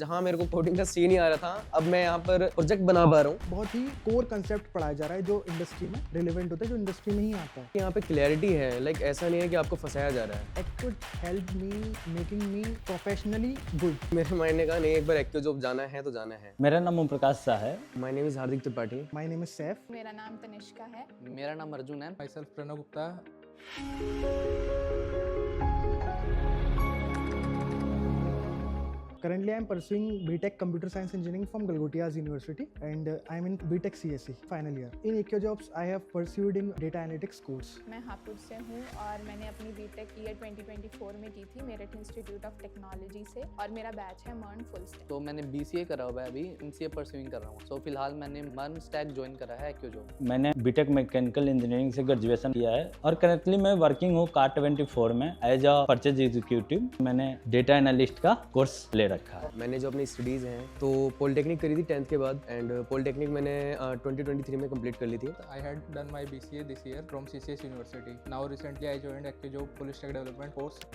जहाँ मेरे को कोडिंग का सीन ही आ रहा था, अब मैं यहाँ पर प्रोजेक्ट बना पा रहा हूँ। बहुत ही कोर कंसेप्ट पढ़ाया जा रहा है जो इंडस्ट्री में रिलेवेंट होता है, जो इंडस्ट्री में ही आता है। यहाँ पे क्लैरिटी है, लाइक ऐसा नहीं है कि आपको फंसाया जा रहा है। It could help me making me professionally good. मेरे माइंड ने कहा नहीं, एक बार एक्टिव जॉब जाना है तो जाना है। मेरा नाम ओम प्रकाश शाह है। My name is Hardik Tripathi. My name is Saif. मेरा नाम तनिष्का है। मेरा नाम अर्जुन है। Myself Pranav Gupta. Currently, I am pursuing BTech Computer Science Engineering from Galgotias University, and I am in BTech CSE final year. In EcoJobs, I have pursued in data analytics course. मैं हापुड़ से हूँ और मैंने अपनी बीटेक ईयर 2024 में की थी Meerut institute of technology से, और मेरा बैच है मर्न फुल स्टैक। तो मैंने BCA करा हुआ है, अभी MCA परस्यूइंग कर रहा हूँ। सो फिलहाल मैंने मर्न स्टैक ज्वाइन करा है एक्योजॉब। मैंने बीटेक मैकेनिकल इंजीनियरिंग से ग्रेजुएशन किया है और करंटली मैं वर्किंग हूँ कार24 में एज अ परचेज एग्जीक्यूटिव। मैंने डेटा एनालिस्ट का कोर्स ले रखा है। मैंने जो अपनी स्टडीज़ हैं तो पॉलिटेक्निक करी थी 10th के बाद, एंड पॉलिटेक्निक मैंने 2023 में कंप्लीट कर ली थी। I had done my BCA this year from CCS University. Now recently I joined ActiveJob full stack development course.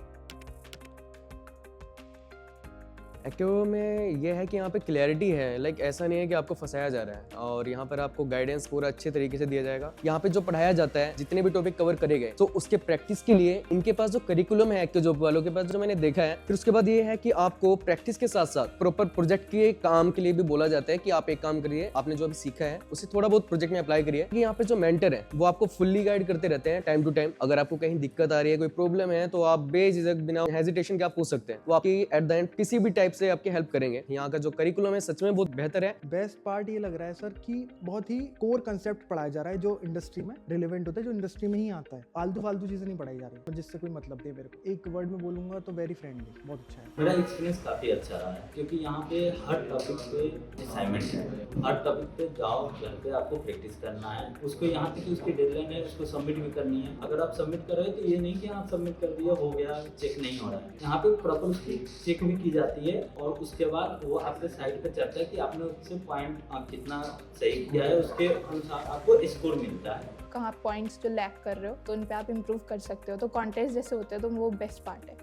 Active में ये है कि यहाँ पे क्लैरिटी है, लाइक ऐसा नहीं है कि आपको फंसाया जा रहा है, और यहाँ पर आपको गाइडेंस पूरा अच्छे तरीके से दिया जाएगा। यहाँ पे जो पढ़ाया जाता है, जितने भी टॉपिक कवर करे गए, तो उसके प्रैक्टिस के लिए इनके पास जो करिकुलम है एक्टिव जॉब वालों के पास, जो मैंने देखा है, फिर उसके बाद ये है कि आपको प्रैक्टिस के साथ साथ प्रॉपर प्रोजेक्ट के काम के लिए भी बोला जाता है कि आप एक काम करिए, आपने जो अभी सीखा है उसे थोड़ा बहुत प्रोजेक्ट में अप्लाई करिए। यहाँ पे जो मेंटर है वो आपको फुल्ली गाइड करते रहते हैं टाइम टू टाइम। अगर आपको कहीं दिक्कत आ रही है, कोई प्रॉब्लम है, तो आप बेझिझक बिना हेजिटेशन के आप पूछ सकते हैं। वो आपकी एट द एंड किसी भी टाइप से आपकी हेल्प करेंगे। यहाँ का जो करिकुलम है सच में बहुत बेहतर है। बेस्ट पार्ट ये लग रहा है सर कि बहुत ही कोर कंसेप्ट पढ़ाया जा रहा है जो इंडस्ट्री में रिलेवेंट होता है, जो इंडस्ट्री में ही आता है। फालतू चीजें नहीं पढ़ाई जा रही तो जिससे कोई मतलब नहीं। मेरे को एक वर्ड में बोलूंगा तो वेरी फ्रेंडली, बहुत अच्छा है। मेरा एक्सपीरियंस काफ़ी अच्छा रहा है क्योंकि यहाँ पे हर टॉपिक पे असाइनमेंट है, हर टॉपिक पे जाओ, घर पे आपको प्रैक्टिस करना है, उसको यहाँ तक कि उसकी डेडलाइन है, उसको सबमिट भी करनी है। अगर आप सबमिट कर रहे हो तो ये नहीं कि आप सबमिट कर दिया हो गया, चेक नहीं हो रहा है। यहाँ पे प्रॉपर उसकी चेक भी की जाती है और उसके बाद वो आपके साइड पे चलता है कि आपने उससे पॉइंट कितना सही किया है, उसके अनुसार आपको स्कोर मिलता है। कहाँ पॉइंट्स जो लैक कर रहे हो तो उन पे आप इम्प्रूव कर सकते हो। तो कॉन्टेस्ट जैसे होते हैं तो वो बेस्ट पार्ट है।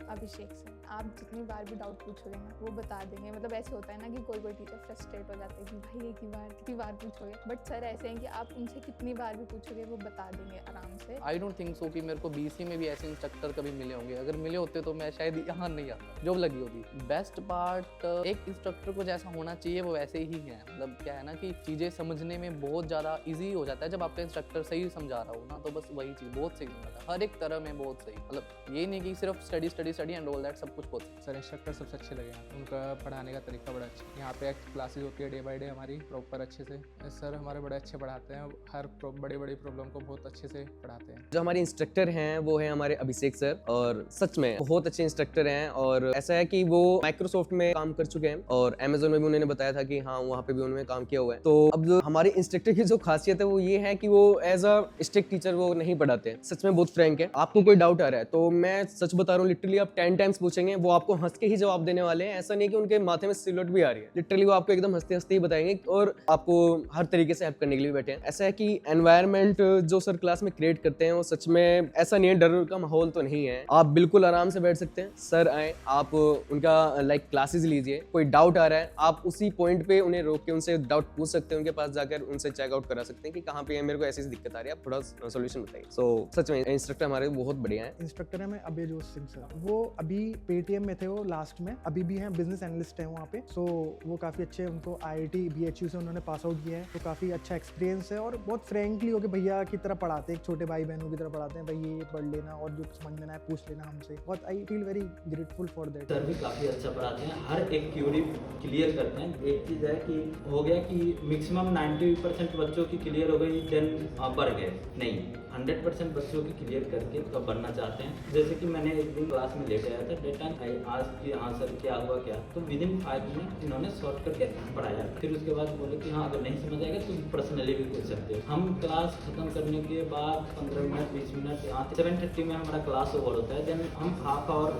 अभिषेक सर, आप जितनी बार भी डाउट पूछोगे ना वो बता देंगे। मतलब ऐसे होता है ना कि कोई टीचर फ्रस्ट्रेट हो जाता है कि भाई एक ही बार कितनी बार पूछोगे, बट सर ऐसे हैं कि आप उनसे कितनी बार भी पूछोगे वो बता देंगे आराम से। आई डोंट थिंक सो कि मेरे को BCA में भी ऐसे इंस्ट्रक्टर कभी मिले होंगे। अगर मिले होते तो मैं शायद यहाँ नहीं आता, जॉब लगी होती। बेस्ट पार्ट एक इंस्ट्रक्टर को जैसा होना चाहिए वो वैसे ही है। मतलब क्या है ना कि चीज़ें समझने में बहुत ज़्यादा ईजी हो जाता है जब आपका इंस्ट्रक्टर सही समझा रहा हो ना, तो बस वही चीज़ बहुत सही समझाता है, हर एक तरह में बहुत सही। मतलब ये नहीं कि सिर्फ स्टडी एंड ऑल दैट, सब कुछ बहुत सही। सर इंस्ट्रक्टर सबसे अच्छे लगे हैं, उनका पढ़ाने का तरीका बड़ा अच्छा है। यहाँ पे क्लासेस होती है डे बाय डे हमारी प्रॉपर अच्छे से। सर हमारे बड़े अच्छे पढ़ाते हैं, हर बड़ी प्रॉब्लम को बहुत अच्छे से पढ़ाते हैं। जो हमारे इंस्ट्रक्टर हैं वो है हमारे अभिषेक सर, और सच में बहुत अच्छे इंस्ट्रक्टर हैं। और ऐसा है कि वो माइक्रोसॉफ्ट में काम कर चुके हैं और Amazon में भी उन्होंने बताया था कि हाँ वहाँ पे भी उन्होंने काम किया हुआ है। तो अब जो हमारे इंस्ट्रक्टर की जो खासियत है वो ये है कि वो एज अ स्ट्रिक्ट टीचर वो नहीं पढ़ाते हैं। सच में बहुत फ्रैंक है। आपको कोई डाउट आ रहा है तो मैं सच बता रहा हूँ, लिटरली आप 10 टाइम्स पूछेंगे वो आपको हंस के ही जवाब देने वाले हैं। ऐसा नहीं कि उनके माथे में सिलवट भी आ रही है, लिटरली वो आपको एकदम हंसते हंसते ही बताएंगे और आपको हर तरीके से हेल्प करने के लिए बैठे हैं। ऐसा है कि एनवायरनमेंट जो सर क्लास में क्रिएट करते हैं वो सच में ऐसा नहीं है, डर का माहौल तो नहीं है। आप बिल्कुल आराम से बैठ सकते हैं, सर आए, आप उनका लाइक क्लासेस लीजिए। कोई डाउट आ रहा है आप उसी पॉइंट पे उन्हें रोक के उनसे डाउट पूछ सकते हैं, उनके पास जाकर उनसे चेकआउट करा सकते हैं कि कहाँ पे मेरे को ऐसी दिक्कत आ रही है, आप थोड़ा सोल्यूशन बताइए। सो सच में इंस्ट्रक्टर हमारे बहुत बढ़िया है। इंस्ट्रक्टर है मैं अभयजोत सिंह सर, वो अभी पेटीएम में थे, वो लास्ट में अभी भी हैं, बिजनेस एनालिस्ट है वहाँ पे। सो वो काफ़ी अच्छे, उनको IIT BHU से उन्होंने पास आउट किया है, तो काफ़ी अच्छा एक्सपीरियंस है और बहुत फ्रेंकली होकर भैया की तरह पढ़ाते हैं, एक छोटे भाई बहनों की तरह पढ़ाते हैं। भाई ये पढ़ लेना और जो समझ लेना है पूछ लेना हमसे। बहुत I feel very grateful for that. Sir भी काफ़ी अच्छा पढ़ाते हैं, हर एक क्यूरी क्लियर करते हैं। एक चीज़ है कि हो गया कि मैक्सिमम 90% बच्चों की क्लियर हो गई, देन बढ़ गए नहीं, 100% बच्चों की क्लियर करके कब बनना चाहते हैं। जैसे कि मैंने एक दिन क्लास में लेट आया था, डेटा आज की हाँ सर क्या हुआ क्या, तो विदिन 5 मिनट इन्होंने सॉर्ट करके पढ़ाया। फिर उसके बाद बोले कि हाँ अगर नहीं समझ आएगा तो पर्सनली भी पूछ सकते हो। हम क्लास खत्म करने के बाद 15 मिनट 20 मिनट 7:30 में हमारा क्लास ओवर होता है, देन हम हाफ आवर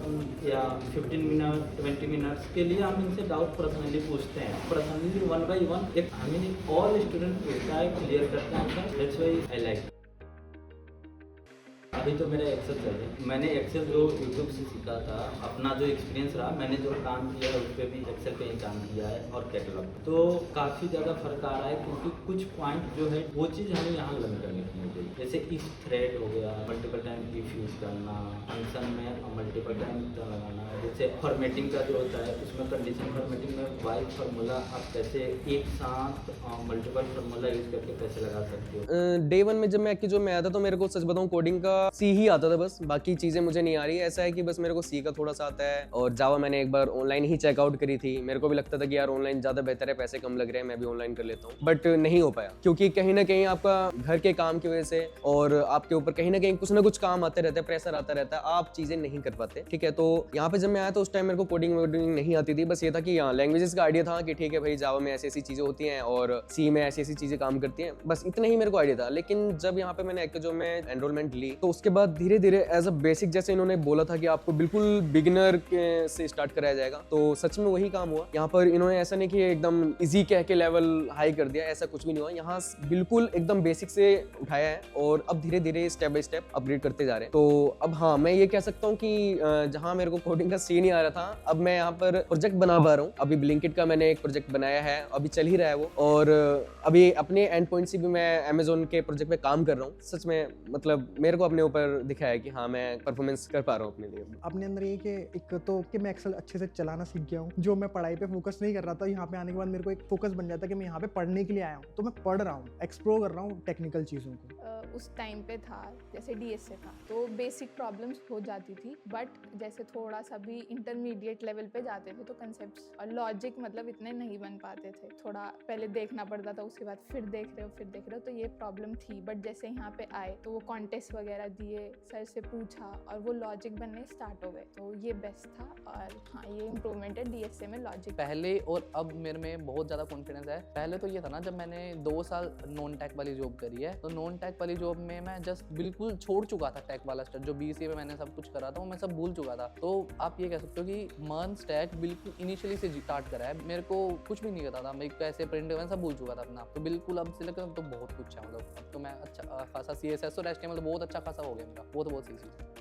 या 15 मिनट 20 मिनट्स के लिए हम इनसे डाउट पर्सनली पूछते हैं। पर्सनली 1 by 1 एक हमें ऑल स्टूडेंट पूछता है, क्लियर करते हैं। That's why I like. अभी तो मेरा एक्सेल चल रहा है। मैंने एक्सेल जो यूट्यूब से सीखा था, अपना जो एक्सपीरियंस रहा, मैंने जो काम किया है उस पर भी एक्सेल पे ही काम किया है और कैटलॉग। तो काफ़ी ज़्यादा फर्क आ रहा है क्योंकि कुछ पॉइंट जो है वो चीज़ हमें यहाँ लर्न करने की मिल गई। जैसे इफ थ्रेड हो गया, मल्टीपल टाइम इफ यूज़ करना, फंक्शन में मल्टीपल टाइम लगाना, जैसे फॉर्मेटिंग का जो होता है उसमें कंडीशन फॉर्मेटिंग में वाई फार्मूला आप कैसे एक साथ मल्टीपल फार्मूला यूज़ करके कैसे लगा सकते हो। डे वन में जब मैं एक्चुअली में आया था तो मेरे को सच बताऊं कोडिंग का सी ही आता था, बस बाकी चीजें मुझे नहीं आ रही। ऐसा है कि बस मेरे को सी का थोड़ा सा आता है और जावा मैंने एक बार ऑनलाइन ही चेकआउट करी थी। मेरे को भी लगता था कि यार ऑनलाइन ज्यादा बेहतर है, पैसे कम लग रहे हैं, मैं भी ऑनलाइन कर लेता हूँ, बट नहीं हो पाया क्योंकि कहीं ना कहीं आपका घर के काम की वजह से और आपके ऊपर कहीं ना कहीं कुछ ना कुछ काम आते रहते हैं, प्रेशर आता रहता है, आप चीजें नहीं कर पाते। ठीक है, तो यहाँ पे जब मैं आया तो उस टाइम मेरे को कोडिंग वोडिंग नहीं आती थी, बस ये था कि यहाँ लैंग्वेजेस का आइडिया था कि ठीक है भाई जावा में ऐसी ऐसी चीजें होती हैं और सी में ऐसी ऐसी चीजें काम करती हैं, बस इतना ही मेरे को आइडिया था। लेकिन जब यहाँ पे मैंने जो मैं एनरोलमेंट ली तो उसके बाद धीरे धीरे एज अ बेसिक जैसे इन्होंने बोला था कि आपको बिल्कुल बिगिनर से स्टार्ट कराया जाएगा, तो सच में वही काम हुआ। यहाँ पर इन्होंने ऐसा नहीं कि एकदम इजी कह के लेवल हाई कर दिया, ऐसा कुछ भी नहीं हुआ। यहाँ बिल्कुल एकदम बेसिक से उठाया है और अब धीरे धीरे स्टेप बाय स्टेप अपग्रेड करते जा रहे हैं। तो अब हाँ, मैं ये कह सकता हूँ कि जहाँ मेरे को कोडिंग का सी नहीं आ रहा था, अब मैं यहाँ पर प्रोजेक्ट बना पा रहा हूँ। अभी ब्लिंकिट का मैंने एक प्रोजेक्ट बनाया है, अभी चल ही रहा है वो, और अभी अपने एंड पॉइंट से भी मैं अमेजोन के प्रोजेक्ट पे काम कर रहा हूँ। सच में मतलब मेरे को अपने ऊपर दिखाया है कि हाँ मैं परफॉर्मेंस कर पा रहा हूँ अपने लिए। अपने अंदर ये कि एक तो कि मैं एक्सेल अच्छे से चलाना सीख गया हूँ। जो मैं पढ़ाई पे फोकस नहीं कर रहा था, यहाँ पे आने के बाद मेरे को एक फोकस बन जाता है कि मैं यहाँ पे पढ़ने के लिए आया हूँ, तो मैं पढ़ रहा हूँ, एक्सप्लोर कर रहा हूँ टेक्निकल चीज़ों को। उस टाइम पे था जैसे डीएसए था तो बेसिक प्रॉब्लम्स हो जाती थी, बट जैसे थोड़ा सा भी इंटरमीडिएट लेवल पे जाते थे तो कंसेप्ट्स और लॉजिक मतलब इतने नहीं बन पाते थे, थोड़ा पहले देखना पड़ता था, उसके बाद फिर देख रहे हो, तो ये प्रॉब्लम थी। बट जैसे यहाँ पे आए तो वो कॉन्टेस्ट वगैरह दिए, सर से पूछा और वो लॉजिक बनने स्टार्ट हो गए, तो ये बेस्ट था। और हाँ, ये इम्प्रूवमेंट है डीएसए में लॉजिक। पहले और अब मेरे में बहुत ज़्यादा कॉन्फिडेंस है। पहले तो ये था ना, जब मैंने 2 साल नॉन टेक वाली जॉब करी है, तो नॉन टेक वाली जॉब में मैं जस्ट बिल्कुल छोड़ चुका था टेक वाला स्टार्ट। जो बीसीए में मैंने सब कुछ करा था वो मैं सब भूल चुका था। तो आप ये कह सकते हो कि मंथ टेक बिल्कुल इनिशियली से स्टार्ट करा है। मेरे को कुछ भी नहीं पता था, मैं कैसे प्रिंट मैं सब भूल चुका था अपना। तो बिल्कुल अब से लेकर तो बहुत कुछ है, मतलब अब तो मैं अच्छा खासा CSS और HTML बहुत अच्छा खासा हो गया मेरा, वो तो बहुत सी चीज़ है।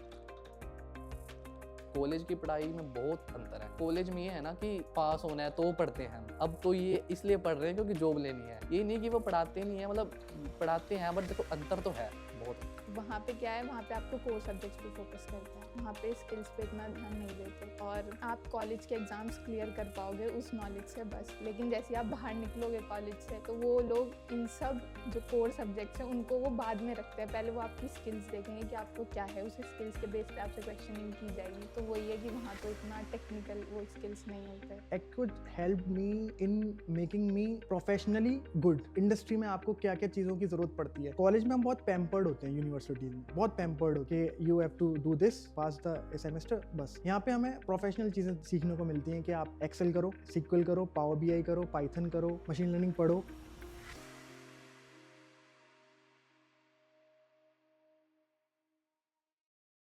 कॉलेज की पढ़ाई में बहुत अंतर है। कॉलेज में ये है ना कि पास होना है तो पढ़ते हैं हम, अब तो ये इसलिए पढ़ रहे हैं क्योंकि जॉब लेनी है। ये नहीं कि वो पढ़ाते नहीं है, मतलब पढ़ाते हैं, बट देखो अंतर तो है बहुत। वहाँ पे क्या है, वहाँ पे आपको कोर सब्जेक्ट्स पे फोकस करते हैं, वहाँ पे स्किल्स पे इतना ध्यान नहीं देते, और आप कॉलेज के एग्जाम्स क्लियर कर पाओगे उस नॉलेज से बस। लेकिन जैसे आप बाहर निकलोगे कॉलेज से तो वो लोग इन सब जो कोर सब्जेक्ट्स हैं उनको वो बाद में रखते हैं, पहले वो आपकी स्किल्स देखेंगे कि आपको क्या है, उस स्किल्स के बेस पे आपसे क्वेश्चनिंग की जाएगी। तो वही है कि वहाँ तो इतना टेक्निकल वो स्किल्स नहीं होते। It could help me in making me professionally good. Industry में आपको क्या क्या चीज़ों की जरूरत पड़ती है। कॉलेज में हम बहुत पैम्पर्ड होते हैं, यूनिवर्सिटीज में बहुत पैम्पर्ड होते हैं, you have to do this pass the semester, बस। यहाँ पे हमें प्रोफेशनल चीज़ें सीखने को मिलती हैं कि आप एक्सेल करो, सीक्वल करो, पावर BI करो, पाइथन करो, मशीन लर्निंग पढ़ो,